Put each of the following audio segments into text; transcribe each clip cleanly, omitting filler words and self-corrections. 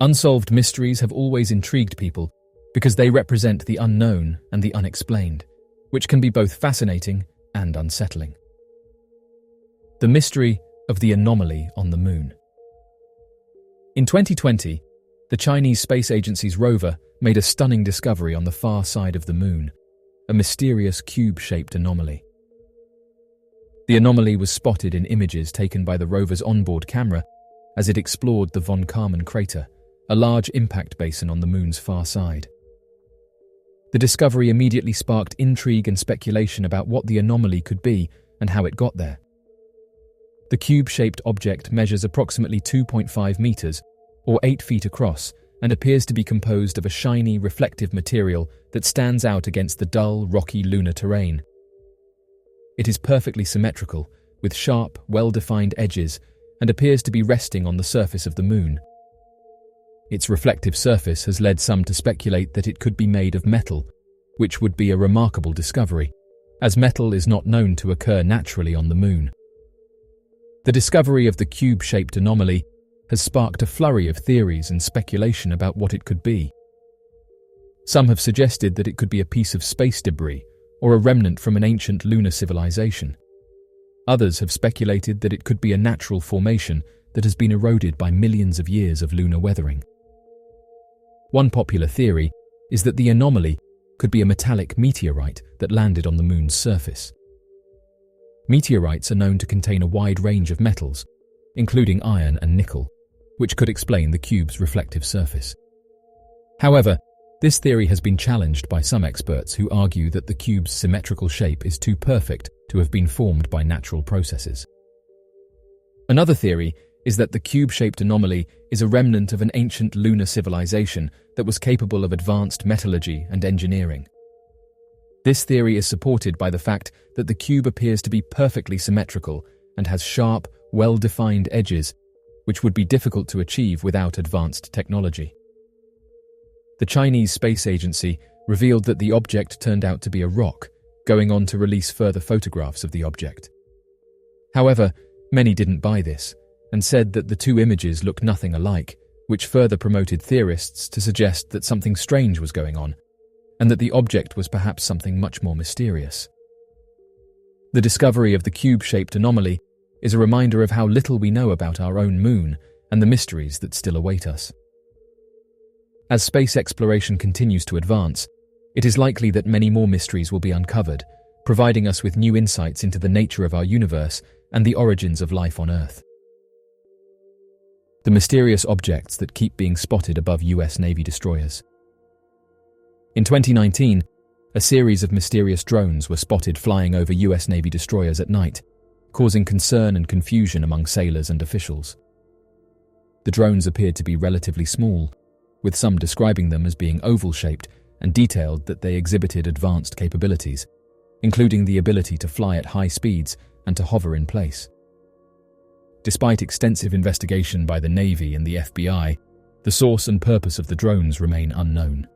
Unsolved mysteries have always intrigued people because they represent the unknown and the unexplained, which can be both fascinating and unsettling. The mystery of the anomaly on the Moon. In 2020, the Chinese Space Agency's rover made a stunning discovery on the far side of the Moon, a mysterious cube-shaped anomaly. The anomaly was spotted in images taken by the rover's onboard camera as it explored the von Karman crater, a large impact basin on the Moon's far side. The discovery immediately sparked intrigue and speculation about what the anomaly could be and how it got there. The cube-shaped object measures approximately 2.5 meters, or 8 feet across, and appears to be composed of a shiny, reflective material that stands out against the dull, rocky lunar terrain. It is perfectly symmetrical, with sharp, well-defined edges, and appears to be resting on the surface of the Moon. Its reflective surface has led some to speculate that it could be made of metal, which would be a remarkable discovery, as metal is not known to occur naturally on the Moon. The discovery of the cube-shaped anomaly has sparked a flurry of theories and speculation about what it could be. Some have suggested that it could be a piece of space debris or a remnant from an ancient lunar civilization. Others have speculated that it could be a natural formation that has been eroded by millions of years of lunar weathering. One popular theory is that the anomaly could be a metallic meteorite that landed on the Moon's surface. Meteorites are known to contain a wide range of metals, including iron and nickel, which could explain the cube's reflective surface. However, this theory has been challenged by some experts who argue that the cube's symmetrical shape is too perfect to have been formed by natural processes. Another theory is that the cube-shaped anomaly is a remnant of an ancient lunar civilization that was capable of advanced metallurgy and engineering. This theory is supported by the fact that the cube appears to be perfectly symmetrical and has sharp, well-defined edges, which would be difficult to achieve without advanced technology. The Chinese Space Agency revealed that the object turned out to be a rock, going on to release further photographs of the object. However, many didn't buy this, and said that the two images look nothing alike, which further promoted theorists to suggest that something strange was going on, and that the object was perhaps something much more mysterious. The discovery of the cube-shaped anomaly is a reminder of how little we know about our own Moon and the mysteries that still await us. As space exploration continues to advance, it is likely that many more mysteries will be uncovered, providing us with new insights into the nature of our universe and the origins of life on Earth. The mysterious objects that keep being spotted above US Navy destroyers. In 2019, a series of mysterious drones were spotted flying over US Navy destroyers at night, causing concern and confusion among sailors and officials. The drones appeared to be relatively small, with some describing them as being oval-shaped and detailed that they exhibited advanced capabilities, including the ability to fly at high speeds and to hover in place. Despite extensive investigation by the Navy and the FBI, the source and purpose of the drones remain unknown.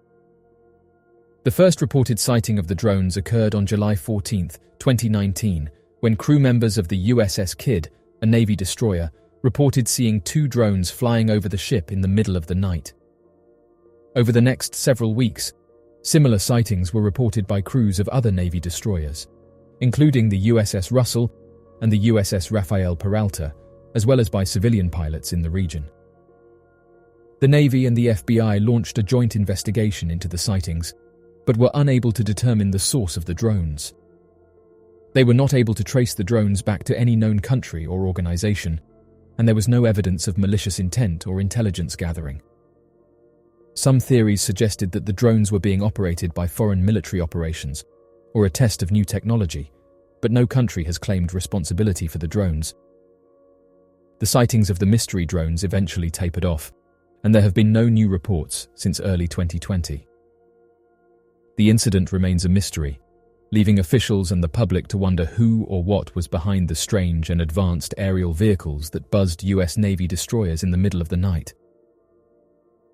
The first reported sighting of the drones occurred on July 14, 2019, when crew members of the USS Kidd, a Navy destroyer, reported seeing two drones flying over the ship in the middle of the night. Over the next several weeks, similar sightings were reported by crews of other Navy destroyers, including the USS Russell and the USS Rafael Peralta, as well as by civilian pilots in the region. The Navy and the FBI launched a joint investigation into the sightings, but were unable to determine the source of the drones. They were not able to trace the drones back to any known country or organization, and there was no evidence of malicious intent or intelligence gathering. Some theories suggested that the drones were being operated by foreign military operations or a test of new technology, but no country has claimed responsibility for the drones. The sightings of the mystery drones eventually tapered off, and there have been no new reports since early 2020. The incident remains a mystery, leaving officials and the public to wonder who or what was behind the strange and advanced aerial vehicles that buzzed US Navy destroyers in the middle of the night.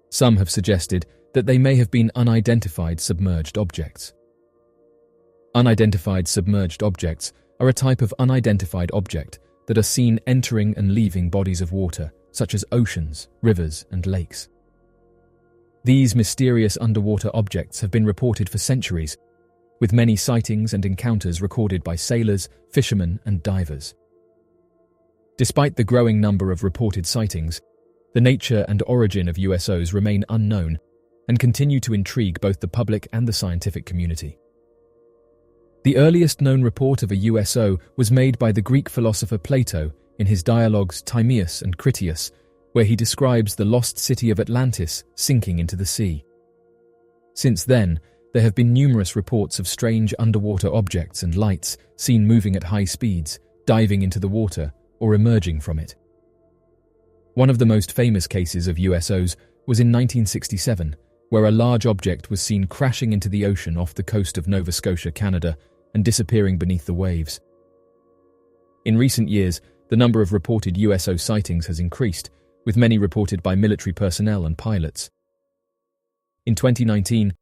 Some have suggested that they may have been unidentified submerged objects. Unidentified submerged objects are a type of unidentified object that are seen entering and leaving bodies of water, such as oceans, rivers, and lakes. These mysterious underwater objects have been reported for centuries, with many sightings and encounters recorded by sailors, fishermen, and divers. Despite the growing number of reported sightings, the nature and origin of USOs remain unknown and continue to intrigue both the public and the scientific community. The earliest known report of a USO was made by the Greek philosopher Plato in his dialogues Timaeus and Critias, where he describes the lost city of Atlantis sinking into the sea. Since then, there have been numerous reports of strange underwater objects and lights seen moving at high speeds, diving into the water, or emerging from it. One of the most famous cases of USOs was in 1967, where a large object was seen crashing into the ocean off the coast of Nova Scotia, Canada, and disappearing beneath the waves. In recent years, the number of reported USO sightings has increased, with many reported by military personnel and pilots. In 2019,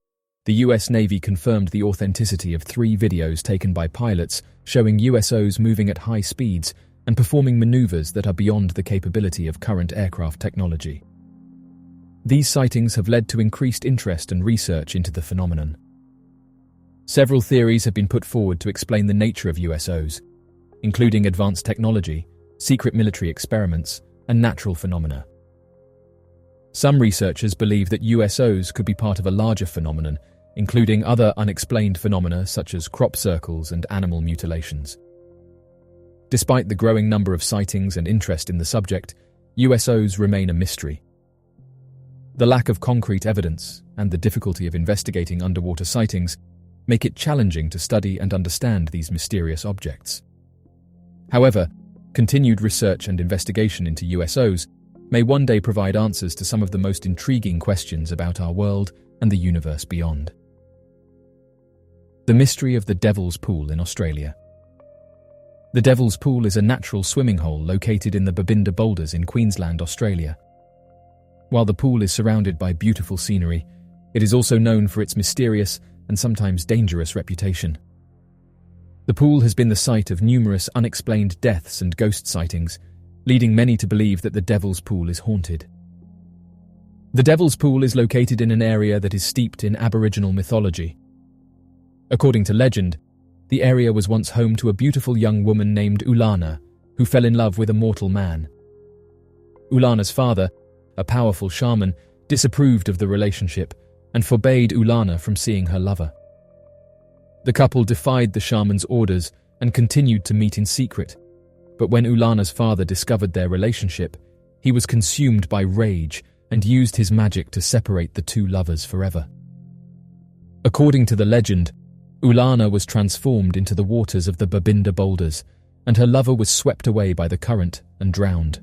the US Navy confirmed the authenticity of 3 videos taken by pilots showing USOs moving at high speeds and performing maneuvers that are beyond the capability of current aircraft technology. These sightings have led to increased interest and research into the phenomenon. Several theories have been put forward to explain the nature of USOs, including advanced technology, secret military experiments, and natural phenomena. Some researchers believe that USOs could be part of a larger phenomenon, including other unexplained phenomena such as crop circles and animal mutilations. Despite the growing number of sightings and interest in the subject, USOs remain a mystery. The lack of concrete evidence and the difficulty of investigating underwater sightings make it challenging to study and understand these mysterious objects. However, continued research and investigation into USOs may one day provide answers to some of the most intriguing questions about our world and the universe beyond. The mystery of the Devil's Pool in Australia. The Devil's Pool is a natural swimming hole located in the Babinda Boulders in Queensland, Australia. While the pool is surrounded by beautiful scenery, it is also known for its mysterious and sometimes dangerous reputation. The pool has been the site of numerous unexplained deaths and ghost sightings, leading many to believe that the Devil's Pool is haunted. The Devil's Pool is located in an area that is steeped in Aboriginal mythology. According to legend, the area was once home to a beautiful young woman named Ulana, who fell in love with a mortal man. Ulana's father, a powerful shaman, disapproved of the relationship and forbade Ulana from seeing her lover. The couple defied the shaman's orders and continued to meet in secret, but when Ulana's father discovered their relationship, he was consumed by rage and used his magic to separate the two lovers forever. According to the legend, Ulana was transformed into the waters of the Babinda Boulders, and her lover was swept away by the current and drowned.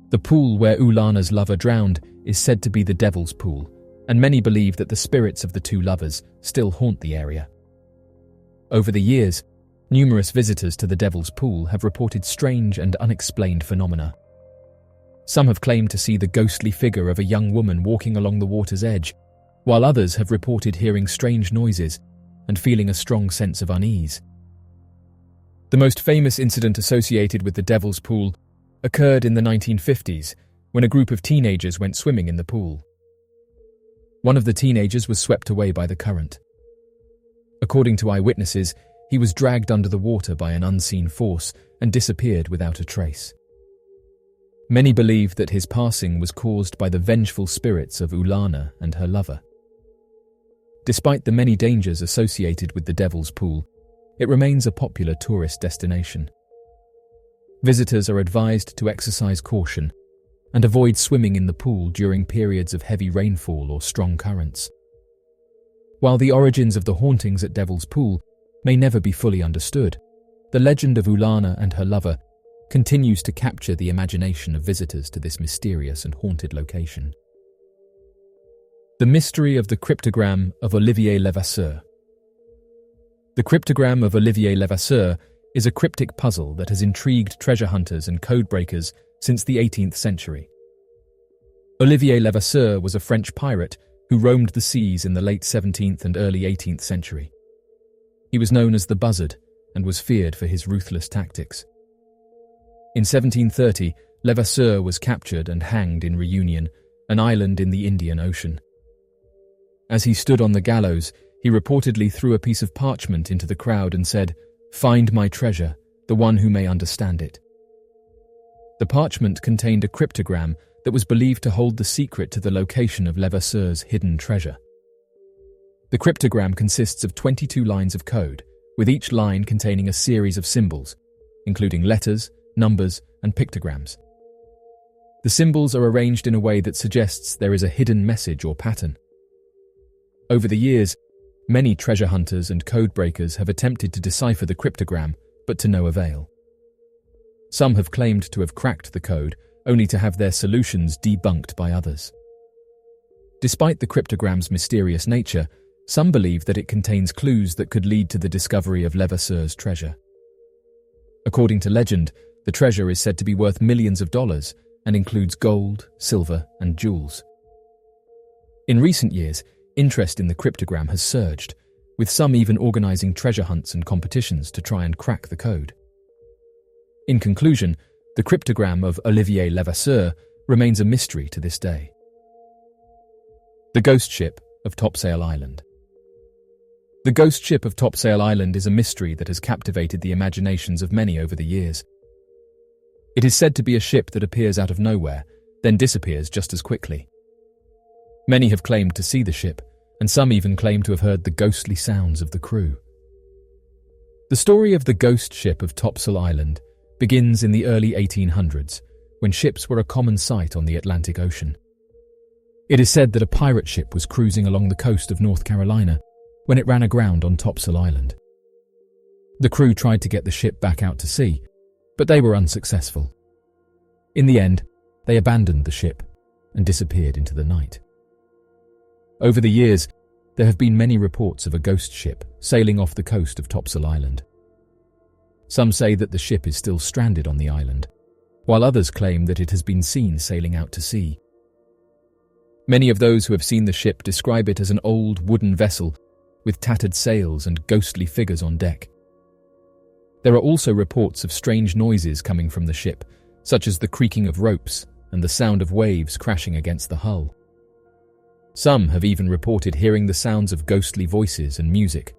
The pool where Ulana's lover drowned is said to be the Devil's Pool, and many believe that the spirits of the two lovers still haunt the area. Over the years, numerous visitors to the Devil's Pool have reported strange and unexplained phenomena. Some have claimed to see the ghostly figure of a young woman walking along the water's edge, while others have reported hearing strange noises and feeling a strong sense of unease. The most famous incident associated with the Devil's Pool occurred in the 1950s, when a group of teenagers went swimming in the pool. One of the teenagers was swept away by the current. According to eyewitnesses, he was dragged under the water by an unseen force and disappeared without a trace. Many believe that his passing was caused by the vengeful spirits of Ulana and her lover. Despite the many dangers associated with the Devil's Pool, it remains a popular tourist destination. Visitors are advised to exercise caution and avoid swimming in the pool during periods of heavy rainfall or strong currents. While the origins of the hauntings at Devil's Pool may never be fully understood, the legend of Ulana and her lover continues to capture the imagination of visitors to this mysterious and haunted location. The mystery of the cryptogram of Olivier Levasseur. The cryptogram of Olivier Levasseur is a cryptic puzzle that has intrigued treasure hunters and codebreakers since the 18th century. Olivier Levasseur was a French pirate who roamed the seas in the late 17th and early 18th century. He was known as the Buzzard and was feared for his ruthless tactics. In 1730, Levasseur was captured and hanged in Reunion, an island in the Indian Ocean. As he stood on the gallows, he reportedly threw a piece of parchment into the crowd and said, "Find my treasure, the one who may understand it." The parchment contained a cryptogram that was believed to hold the secret to the location of Levasseur's hidden treasure. The cryptogram consists of 22 lines of code, with each line containing a series of symbols, including letters, numbers, and pictograms. The symbols are arranged in a way that suggests there is a hidden message or pattern. Over the years, many treasure hunters and code breakers have attempted to decipher the cryptogram, but to no avail. Some have claimed to have cracked the code, only to have their solutions debunked by others. Despite the cryptogram's mysterious nature, some believe that it contains clues that could lead to the discovery of Levasseur's treasure. According to legend, the treasure is said to be worth millions of dollars and includes gold, silver, and jewels. In recent years, interest in the cryptogram has surged, with some even organizing treasure hunts and competitions to try and crack the code. In conclusion, the cryptogram of Olivier Levasseur remains a mystery to this day. The Ghost Ship of Topsail Island. The Ghost Ship of Topsail Island is a mystery that has captivated the imaginations of many over the years. It is said to be a ship that appears out of nowhere, then disappears just as quickly. Many have claimed to see the ship, and some even claim to have heard the ghostly sounds of the crew. The story of the Ghost Ship of Topsail Island begins in the early 1800s, when ships were a common sight on the Atlantic Ocean. It is said that a pirate ship was cruising along the coast of North Carolina when it ran aground on Topsail Island. The crew tried to get the ship back out to sea, but they were unsuccessful. In the end, they abandoned the ship and disappeared into the night. Over the years, there have been many reports of a ghost ship sailing off the coast of Topsail Island. Some say that the ship is still stranded on the island, while others claim that it has been seen sailing out to sea. Many of those who have seen the ship describe it as an old wooden vessel with tattered sails and ghostly figures on deck. There are also reports of strange noises coming from the ship, such as the creaking of ropes and the sound of waves crashing against the hull. Some have even reported hearing the sounds of ghostly voices and music.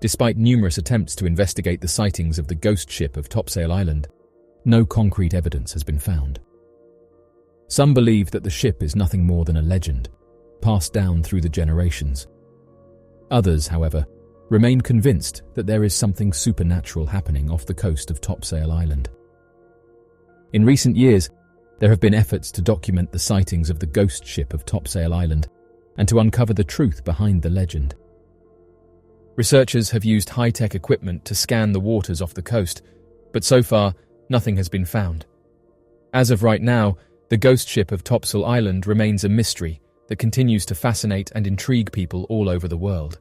Despite numerous attempts to investigate the sightings of the ghost ship of Topsail Island, no concrete evidence has been found. Some believe that the ship is nothing more than a legend, passed down through the generations. Others, however, remain convinced that there is something supernatural happening off the coast of Topsail Island. In recent years, there have been efforts to document the sightings of the ghost ship of Topsail Island and to uncover the truth behind the legend. Researchers have used high-tech equipment to scan the waters off the coast, but so far, nothing has been found. As of right now, the ghost ship of Topsail Island remains a mystery that continues to fascinate and intrigue people all over the world.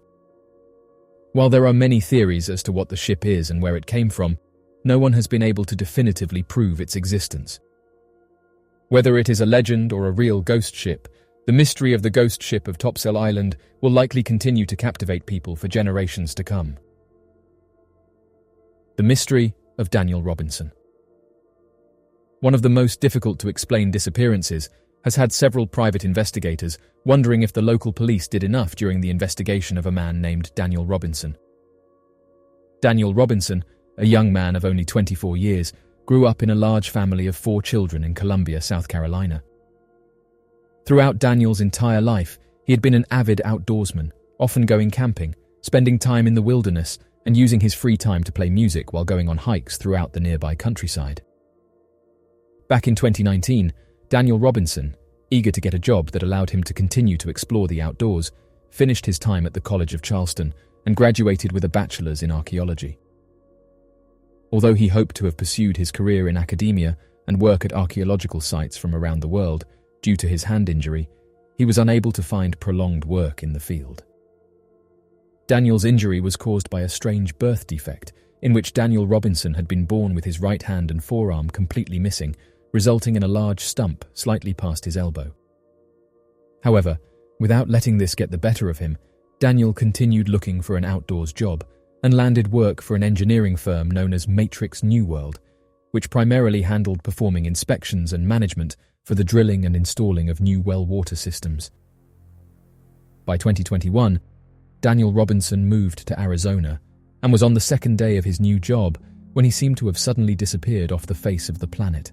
While there are many theories as to what the ship is and where it came from, no one has been able to definitively prove its existence. Whether it is a legend or a real ghost ship, the mystery of the ghost ship of Topsail Island will likely continue to captivate people for generations to come. The mystery of Daniel Robinson. One of the most difficult to explain disappearances has had several private investigators wondering if the local police did enough during the investigation of a man named Daniel Robinson. Daniel Robinson, a young man of only 24 years, grew up in a large family of 4 children in Columbia, South Carolina. Throughout Daniel's entire life, he had been an avid outdoorsman, often going camping, spending time in the wilderness, and using his free time to play music while going on hikes throughout the nearby countryside. Back in 2019, Daniel Robinson, eager to get a job that allowed him to continue to explore the outdoors, finished his time at the College of Charleston and graduated with a bachelor's in archaeology. Although he hoped to have pursued his career in academia and work at archaeological sites from around the world, due to his hand injury, he was unable to find prolonged work in the field. Daniel's injury was caused by a strange birth defect, in which Daniel Robinson had been born with his right hand and forearm completely missing, resulting in a large stump slightly past his elbow. However, without letting this get the better of him, Daniel continued looking for an outdoors job and landed work for an engineering firm known as Matrix New World, which primarily handled performing inspections and management for the drilling and installing of new well water systems. By 2021, Daniel Robinson moved to Arizona and was on the second day of his new job when he seemed to have suddenly disappeared off the face of the planet.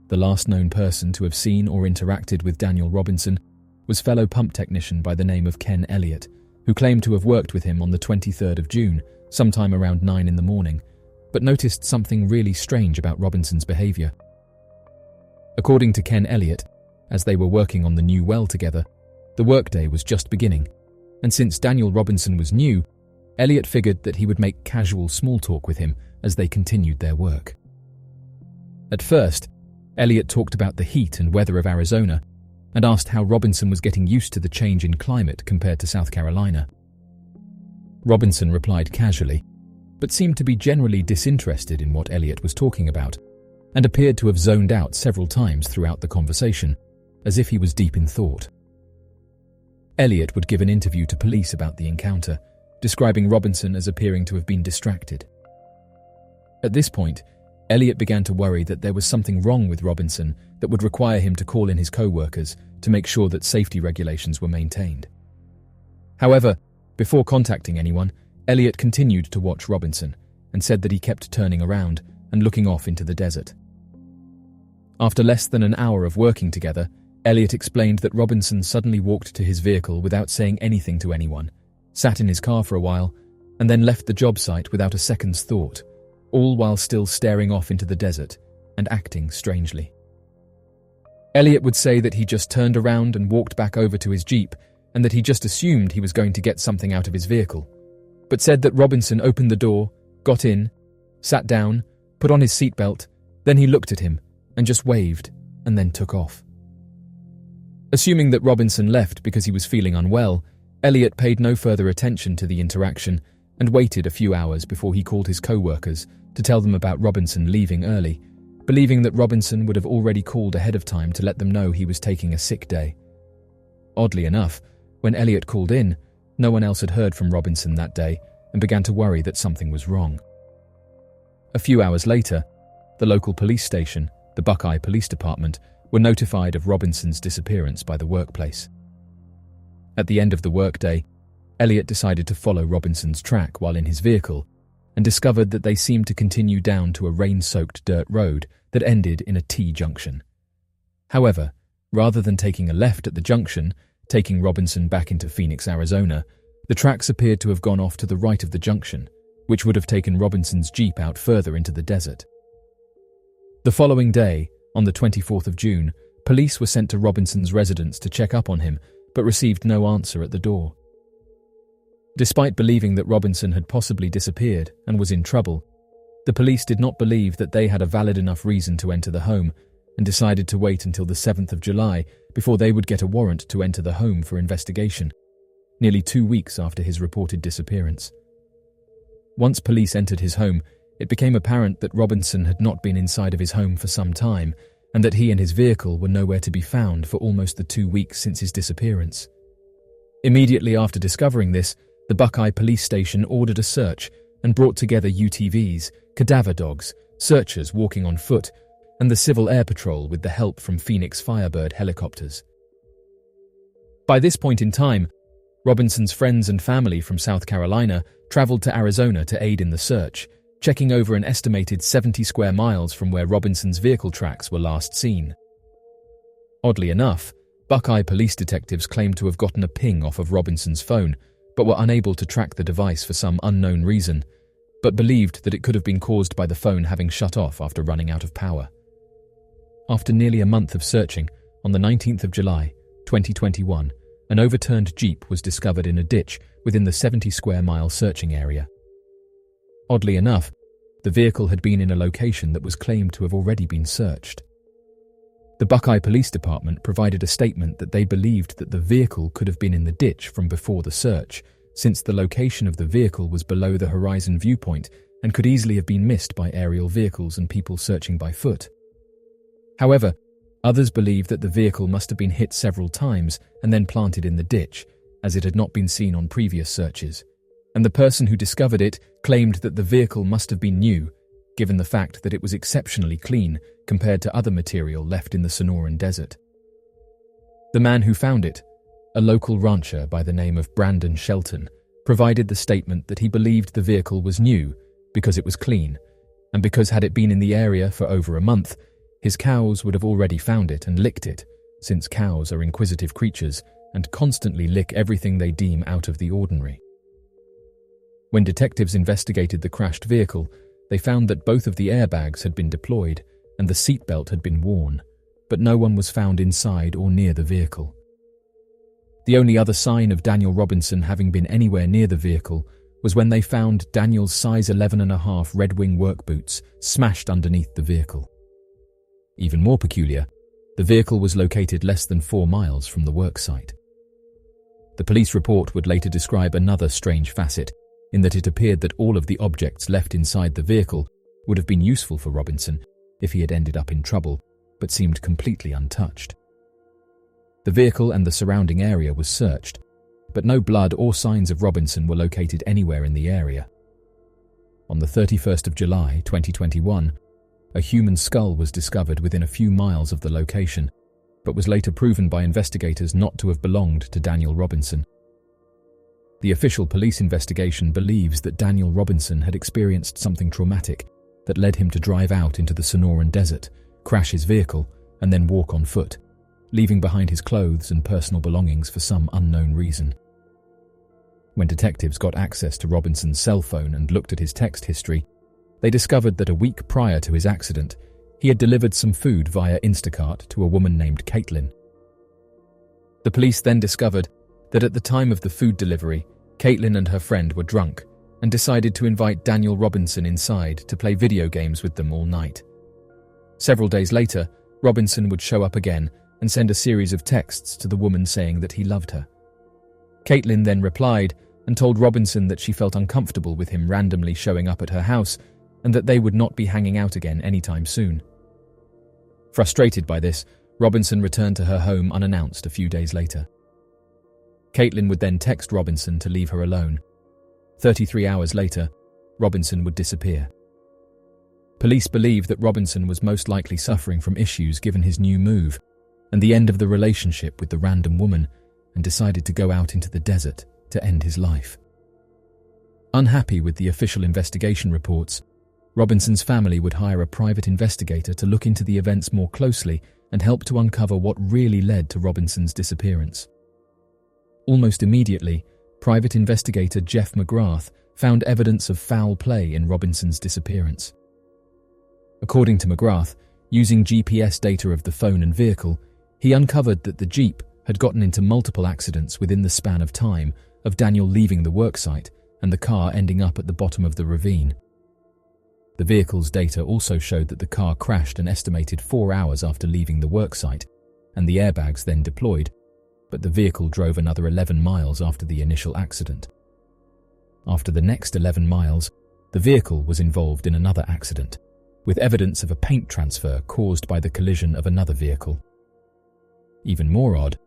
The last known person to have seen or interacted with Daniel Robinson was fellow pump technician by the name of Ken Elliott, who claimed to have worked with him on the 23rd of June, sometime around 9 in the morning, but noticed something really strange about Robinson's behavior. According to Ken Elliott, as they were working on the new well together, the workday was just beginning, and since Daniel Robinson was new, Elliott figured that he would make casual small talk with him as they continued their work. At first, Elliott talked about the heat and weather of Arizona and asked how Robinson was getting used to the change in climate compared to South Carolina. Robinson replied casually, but seemed to be generally disinterested in what Elliott was talking about, and appeared to have zoned out several times throughout the conversation, as if he was deep in thought. Elliott would give an interview to police about the encounter, describing Robinson as appearing to have been distracted. At this point, Elliott began to worry that there was something wrong with Robinson that would require him to call in his co-workers to make sure that safety regulations were maintained. However, before contacting anyone, Elliott continued to watch Robinson and said that he kept turning around and looking off into the desert. After less than an hour of working together, Elliott explained that Robinson suddenly walked to his vehicle without saying anything to anyone, sat in his car for a while, and then left the job site without a second's thought, all while still staring off into the desert and acting strangely. Elliott would say that he just turned around and walked back over to his Jeep and that he just assumed he was going to get something out of his vehicle, but said that Robinson opened the door, got in, sat down, put on his seatbelt, then he looked at him and just waved and then took off. Assuming that Robinson left because he was feeling unwell, Elliott paid no further attention to the interaction and waited a few hours before he called his co-workers to tell them about Robinson leaving early, believing that Robinson would have already called ahead of time to let them know he was taking a sick day. Oddly enough, when Elliott called in, no one else had heard from Robinson that day and began to worry that something was wrong. A few hours later, the local police station, the Buckeye Police Department, were notified of Robinson's disappearance by the workplace. At the end of the workday, Elliott decided to follow Robinson's track while in his vehicle and discovered that they seemed to continue down to a rain-soaked dirt road that ended in a T-junction. However, rather than taking a left at the junction, taking Robinson back into Phoenix, Arizona, the tracks appeared to have gone off to the right of the junction, which would have taken Robinson's Jeep out further into the desert. The following day, on the 24th of June, police were sent to Robinson's residence to check up on him, but received no answer at the door. Despite believing that Robinson had possibly disappeared and was in trouble, the police did not believe that they had a valid enough reason to enter the home and decided to wait until the 7th of July before they would get a warrant to enter the home for investigation, nearly 2 weeks after his reported disappearance. Once police entered his home, it became apparent that Robinson had not been inside of his home for some time and that he and his vehicle were nowhere to be found for almost the 2 weeks since his disappearance. Immediately after discovering this, the Buckeye Police Station ordered a search and brought together UTVs, cadaver dogs, searchers walking on foot, and the Civil Air Patrol with the help from Phoenix Firebird helicopters. By this point in time, Robinson's friends and family from South Carolina traveled to Arizona to aid in the search, checking over an estimated 70 square miles from where Robinson's vehicle tracks were last seen. Oddly enough, Buckeye police detectives claimed to have gotten a ping off of Robinson's phone, but were unable to track the device for some unknown reason, but believed that it could have been caused by the phone having shut off after running out of power. After nearly a month of searching, on the 19th of July, 2021, an overturned Jeep was discovered in a ditch within the 70 square mile searching area. Oddly enough, the vehicle had been in a location that was claimed to have already been searched. The Buckeye Police Department provided a statement that they believed that the vehicle could have been in the ditch from before the search, since the location of the vehicle was below the horizon viewpoint and could easily have been missed by aerial vehicles and people searching by foot. However, others believe that the vehicle must have been hit several times and then planted in the ditch, as it had not been seen on previous searches, and the person who discovered it claimed that the vehicle must have been new, given the fact that it was exceptionally clean compared to other material left in the Sonoran Desert. The man who found it, a local rancher by the name of Brandon Shelton, provided the statement that he believed the vehicle was new because it was clean, and because had it been in the area for over a month, his cows would have already found it and licked it, since cows are inquisitive creatures and constantly lick everything they deem out of the ordinary. When detectives investigated the crashed vehicle, they found that both of the airbags had been deployed and the seatbelt had been worn, but no one was found inside or near the vehicle. The only other sign of Daniel Robinson having been anywhere near the vehicle was when they found Daniel's size 11.5 Red Wing work boots smashed underneath the vehicle. Even more peculiar, the vehicle was located less than 4 miles from the work site. The police report would later describe another strange facet, in that it appeared that all of the objects left inside the vehicle would have been useful for Robinson if he had ended up in trouble, but seemed completely untouched. The vehicle and the surrounding area was searched, but no blood or signs of Robinson were located anywhere in the area. On the 31st of July, 2021, a human skull was discovered within a few miles of the location, but was later proven by investigators not to have belonged to Daniel Robinson. The official police investigation believes that Daniel Robinson had experienced something traumatic that led him to drive out into the Sonoran Desert, crash his vehicle, and then walk on foot, leaving behind his clothes and personal belongings for some unknown reason. When detectives got access to Robinson's cell phone and looked at his text history, they discovered that a week prior to his accident, he had delivered some food via Instacart to a woman named Caitlin. The police then discovered that at the time of the food delivery, Caitlin and her friend were drunk and decided to invite Daniel Robinson inside to play video games with them all night. Several days later, Robinson would show up again and send a series of texts to the woman saying that he loved her. Caitlin then replied and told Robinson that she felt uncomfortable with him randomly showing up at her house and that they would not be hanging out again anytime soon. Frustrated by this, Robinson returned to her home unannounced a few days later. Caitlin would then text Robinson to leave her alone. 33 hours later, Robinson would disappear. Police believe that Robinson was most likely suffering from issues given his new move and the end of the relationship with the random woman, and decided to go out into the desert to end his life. Unhappy with the official investigation reports, Robinson's family would hire a private investigator to look into the events more closely and help to uncover what really led to Robinson's disappearance. Almost immediately, private investigator Jeff McGrath found evidence of foul play in Robinson's disappearance. According to McGrath, using GPS data of the phone and vehicle, he uncovered that the Jeep had gotten into multiple accidents within the span of time of Daniel leaving the worksite and the car ending up at the bottom of the ravine. The vehicle's data also showed that the car crashed an estimated 4 hours after leaving the worksite, and the airbags then deployed, but the vehicle drove another 11 miles after the initial accident. After the next 11 miles, the vehicle was involved in another accident, with evidence of a paint transfer caused by the collision of another vehicle. Even more odd,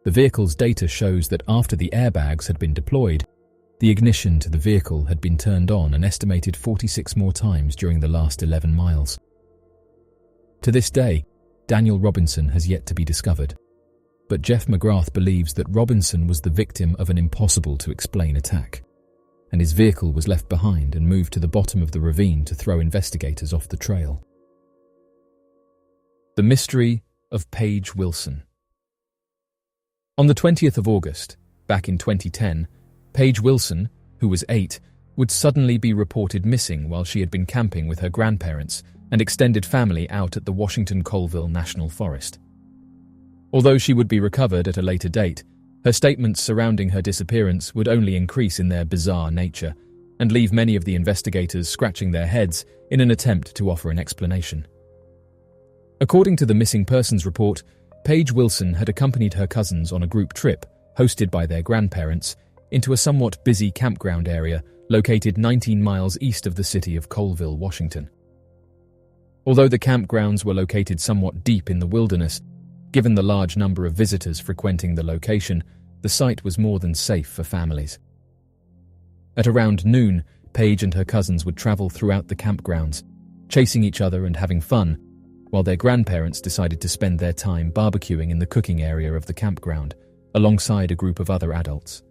the vehicle's data shows that after the airbags had been deployed, the ignition to the vehicle had been turned on an estimated 46 more times during the last 11 miles. To this day, Daniel Robinson has yet to be discovered, but Jeff McGrath believes that Robinson was the victim of an impossible-to-explain attack, and his vehicle was left behind and moved to the bottom of the ravine to throw investigators off the trail. The mystery of Paige Wilson. On the 20th of August, back in 2010, Paige Wilson, who was 8, would suddenly be reported missing while she had been camping with her grandparents and extended family out at the Washington-Colville National Forest. Although she would be recovered at a later date, her statements surrounding her disappearance would only increase in their bizarre nature and leave many of the investigators scratching their heads in an attempt to offer an explanation. According to the Missing Persons Report, Paige Wilson had accompanied her cousins on a group trip, hosted by their grandparents, into a somewhat busy campground area located 19 miles east of the city of Colville, Washington. Although the campgrounds were located somewhat deep in the wilderness, given the large number of visitors frequenting the location, the site was more than safe for families. At around noon, Paige and her cousins would travel throughout the campgrounds, chasing each other and having fun, while their grandparents decided to spend their time barbecuing in the cooking area of the campground, alongside a group of other adults.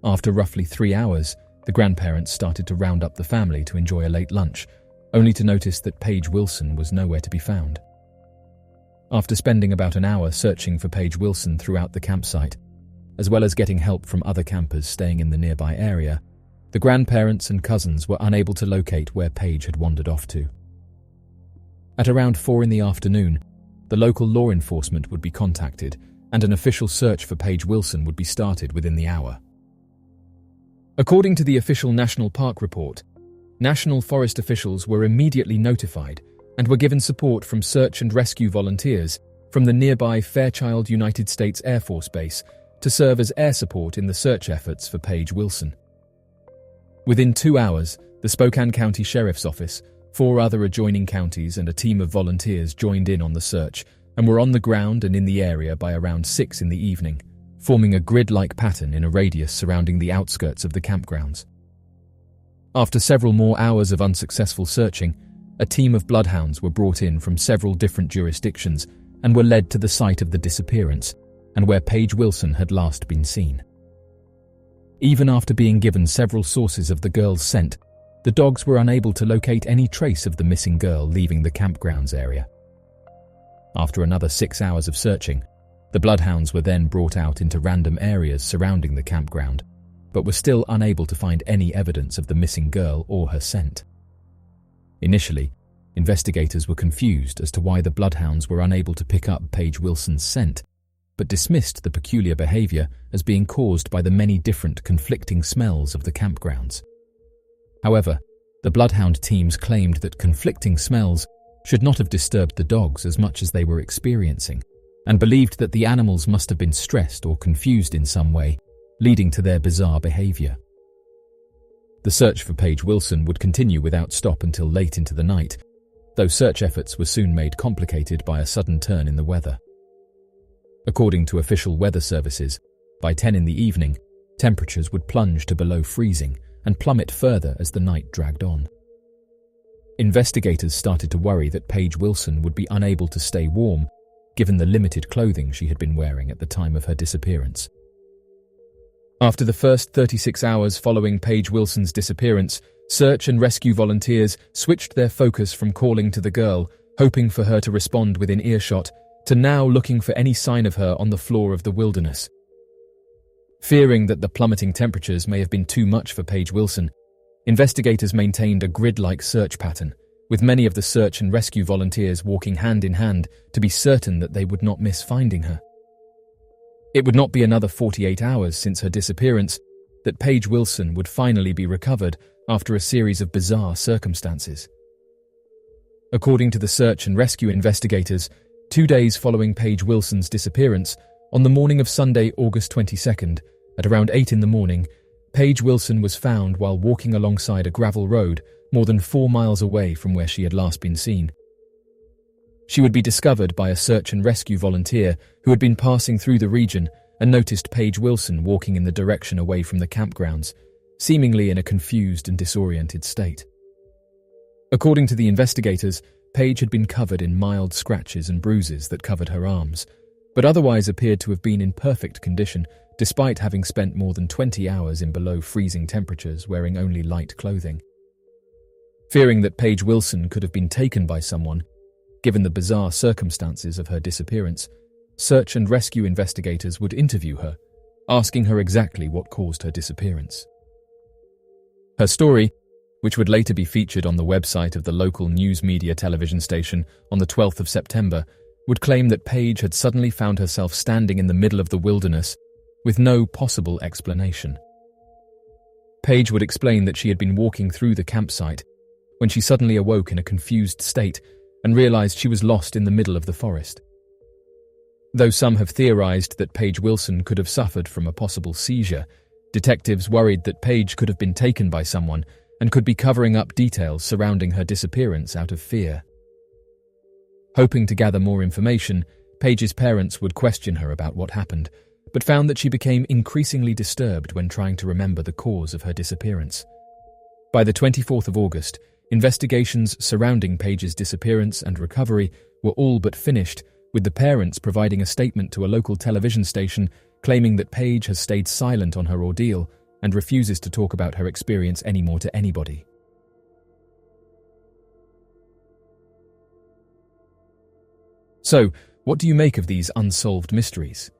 After roughly 3 hours, the grandparents started to round up the family to enjoy a late lunch, only to notice that Paige Wilson was nowhere to be found. After spending about an hour searching for Paige Wilson throughout the campsite, as well as getting help from other campers staying in the nearby area, the grandparents and cousins were unable to locate where Paige had wandered off to. At around 4 in the afternoon, the local law enforcement would be contacted and an official search for Paige Wilson would be started within the hour. According to the official National Park report, National Forest officials were immediately notified and were given support from search and rescue volunteers from the nearby Fairchild United States Air Force Base to serve as air support in the search efforts for Paige Wilson. Within 2 hours, the Spokane County Sheriff's Office, 4 other adjoining counties and a team of volunteers joined in on the search and were on the ground and in the area by around 6 in the evening, forming a grid-like pattern in a radius surrounding the outskirts of the campgrounds. After several more hours of unsuccessful searching, a team of bloodhounds were brought in from several different jurisdictions and were led to the site of the disappearance and where Paige Wilson had last been seen. Even after being given several sources of the girl's scent, the dogs were unable to locate any trace of the missing girl leaving the campgrounds area. After another 6 hours of searching, the bloodhounds were then brought out into random areas surrounding the campground, but were still unable to find any evidence of the missing girl or her scent. Initially, investigators were confused as to why the bloodhounds were unable to pick up Paige Wilson's scent, but dismissed the peculiar behavior as being caused by the many different conflicting smells of the campgrounds. However, the bloodhound teams claimed that conflicting smells should not have disturbed the dogs as much as they were experiencing, and believed that the animals must have been stressed or confused in some way, leading to their bizarre behavior. The search for Paige Wilson would continue without stop until late into the night, though search efforts were soon made complicated by a sudden turn in the weather. According to official weather services, by 10 in the evening, temperatures would plunge to below freezing and plummet further as the night dragged on. Investigators started to worry that Paige Wilson would be unable to stay warm, given the limited clothing she had been wearing at the time of her disappearance. After the first 36 hours following Paige Wilson's disappearance, search and rescue volunteers switched their focus from calling to the girl, hoping for her to respond within earshot, to now looking for any sign of her on the floor of the wilderness. Fearing that the plummeting temperatures may have been too much for Paige Wilson, investigators maintained a grid-like search pattern, with many of the search and rescue volunteers walking hand in hand to be certain that they would not miss finding her. It would not be another 48 hours since her disappearance that Paige Wilson would finally be recovered after a series of bizarre circumstances. According to the search and rescue investigators, 2 days following Paige Wilson's disappearance, on the morning of Sunday, August 22nd, at around 8 in the morning, Paige Wilson was found while walking alongside a gravel road more than 4 miles away from where she had last been seen. She would be discovered by a search and rescue volunteer who had been passing through the region and noticed Paige Wilson walking in the direction away from the campgrounds, seemingly in a confused and disoriented state. According to the investigators, Paige had been covered in mild scratches and bruises that covered her arms, but otherwise appeared to have been in perfect condition despite having spent more than 20 hours in below freezing temperatures wearing only light clothing. Fearing that Paige Wilson could have been taken by someone, given the bizarre circumstances of her disappearance, search and rescue investigators would interview her, asking her exactly what caused her disappearance. Her story, which would later be featured on the website of the local news media television station on the 12th of September, would claim that Paige had suddenly found herself standing in the middle of the wilderness with no possible explanation. Paige would explain that she had been walking through the campsite when she suddenly awoke in a confused state and realized she was lost in the middle of the forest. Though some have theorized that Paige Wilson could have suffered from a possible seizure, detectives worried that Paige could have been taken by someone and could be covering up details surrounding her disappearance out of fear. Hoping to gather more information, Paige's parents would question her about what happened, but found that she became increasingly disturbed when trying to remember the cause of her disappearance. By the 24th of August, investigations surrounding Paige's disappearance and recovery were all but finished, with the parents providing a statement to a local television station claiming that Paige has stayed silent on her ordeal and refuses to talk about her experience anymore to anybody. So, what do you make of these unsolved mysteries?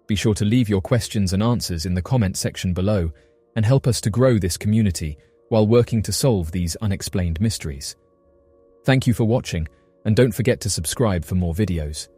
Be sure to leave your questions and answers in the comment section below and help us to grow this community while working to solve these unexplained mysteries. Thank you for watching, and don't forget to subscribe for more videos.